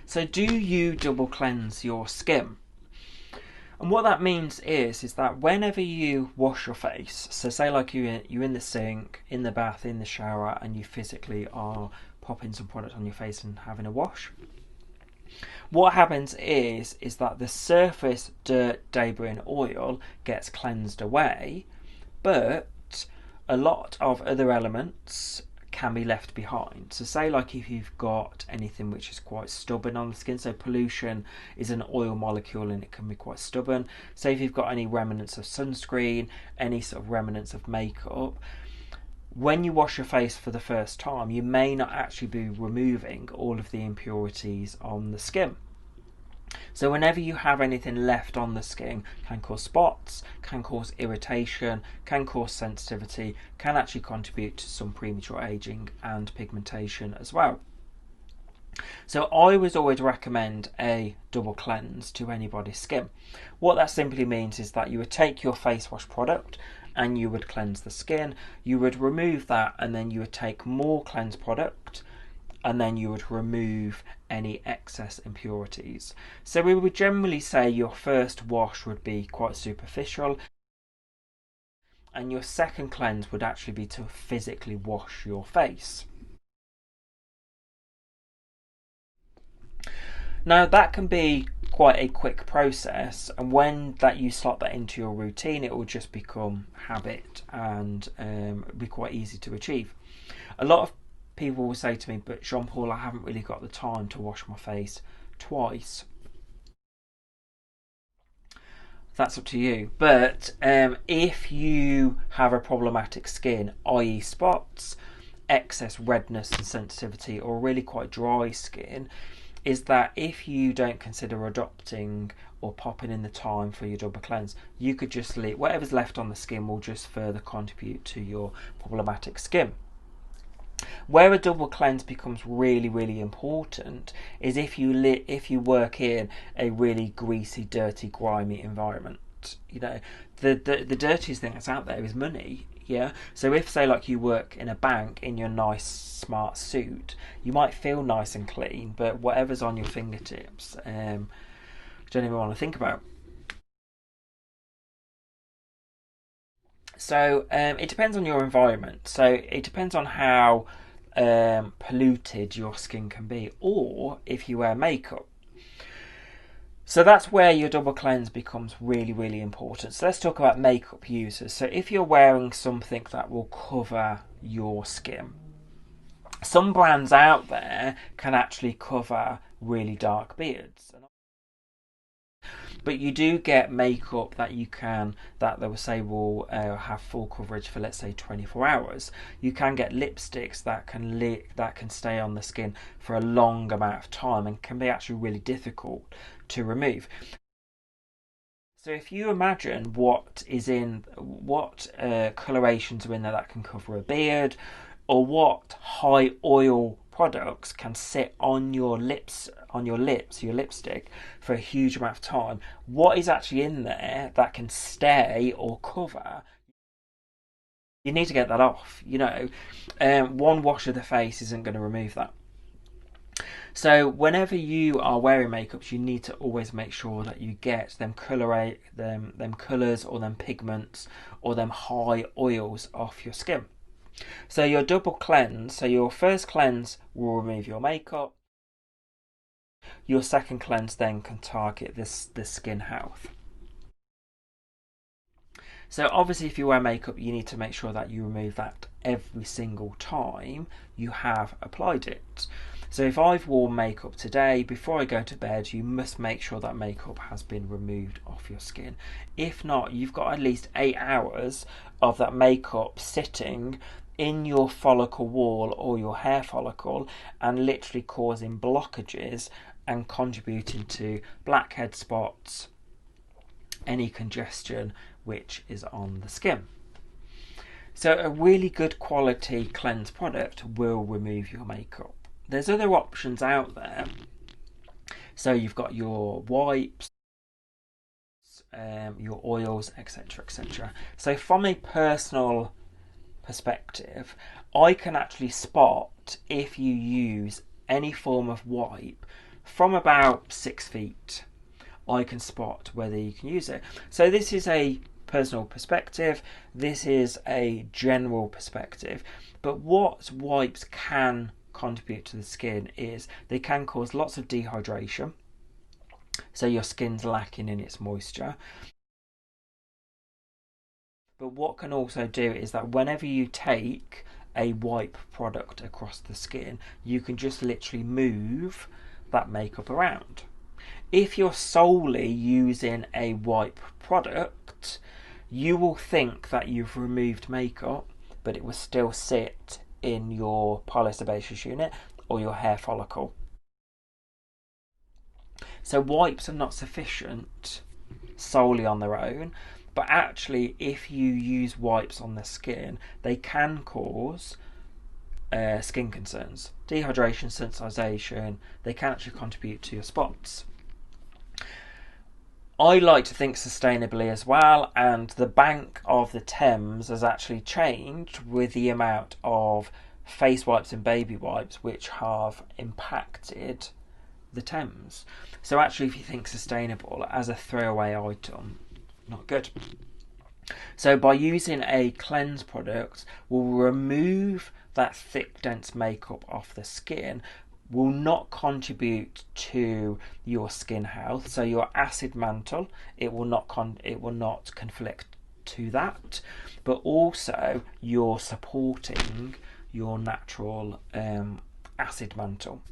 So do you double cleanse your skin? And what that means is that whenever you wash your face, so say like you're in the sink, in the bath, in the shower, and you physically are popping some product on your face and having a wash, what happens is that the surface dirt, debris, and oil gets cleansed away, but a lot of other elements can be left behind. So say like if you've got anything which is quite stubborn on the skin, so pollution is an oil molecule and it can be quite stubborn. Say if you've got any remnants of sunscreen, any sort of remnants of makeup, when you wash your face for the first time, you may not actually be removing all of the impurities on the skin. So whenever you have anything left on the skin, can cause spots, can cause irritation, can cause sensitivity, can actually contribute to some premature aging and pigmentation as well. So I would always recommend a double cleanse to anybody's skin. What that simply means is that you would take your face wash product and you would cleanse the skin, you would remove that, and then you would take more cleanse product, and then you would remove any excess impurities. So we would generally say your first wash would be quite superficial, and your second cleanse would actually be to physically wash your face. Now that can be quite a quick process, and when that you slot that into your routine, it will just become habit and be quite easy to achieve. A lot of people will say to me, but Jean-Paul, I haven't really got the time to wash my face twice. That's up to you. But if you have a problematic skin, i.e. spots, excess redness and sensitivity, or really quite dry skin, is that if you don't consider adopting or popping in the time for your double cleanse, you could just leave whatever's left on the skin will just further contribute to your problematic skin. Where a double cleanse becomes really, really important is if you work in a really greasy, dirty, grimy environment. You know, the dirtiest thing that's out there is money. Yeah. So if say like you work in a bank in your nice smart suit, you might feel nice and clean, but whatever's on your fingertips, you don't even want to think about. So it depends on your environment. So it depends on how polluted your skin can be, or if you wear makeup. So that's where your double cleanse becomes really, really important. So let's talk about makeup users. So if you're wearing something that will cover your skin, some brands out there can actually cover really dark beards. But you do get makeup that you can, that they will say will have full coverage for, let's say, 24 hours. You can get lipsticks that can stay on the skin for a long amount of time and can be actually really difficult to remove. So if you imagine what colorations are in there that can cover a beard, or what high oil products can sit on your lips, your lipstick, for a huge amount of time, what is actually in there that can stay or cover? You need to get that off. One wash of the face isn't going to remove that. So whenever you are wearing makeups, you need to always make sure that you get them colours or them pigments or them high oils off your skin. So your double cleanse, so your first cleanse will remove your makeup. Your second cleanse then can target the skin health. So obviously if you wear makeup, you need to make sure that you remove that every single time you have applied it. So if I've worn makeup today, before I go to bed, you must make sure that makeup has been removed off your skin. If not, you've got at least 8 hours of that makeup sitting in your follicle wall or your hair follicle and literally causing blockages and contributing to blackhead spots, any congestion which is on the skin. So a really good quality cleanse product will remove your makeup. There's other options out there. So you've got your wipes, your oils, etc., etc. So from a personal perspective, I can actually spot if you use any form of wipe from about 6 feet, I can spot whether you can use it. So this is a personal perspective, this is a general perspective, but what wipes can contribute to the skin is they can cause lots of dehydration, so your skin's lacking in its moisture. But what can also do is that whenever you take a wipe product across the skin, you can just literally move that makeup around. If you're solely using a wipe product, you will think that you've removed makeup, but it will still sit in your pilosebaceous unit or your hair follicle. So wipes are not sufficient solely on their own, but actually if you use wipes on the skin, they can cause skin concerns. Dehydration, sensitization, they can actually contribute to your spots. I like to think sustainably as well, and the bank of the Thames has actually changed with the amount of face wipes and baby wipes which have impacted the Thames. So actually, if you think sustainable as a throwaway item, not good. So by using a cleanse product, we'll remove that thick, dense makeup off the skin, will not contribute to your skin health. So your acid mantle, it will not conflict to that, but also you're supporting your natural acid mantle.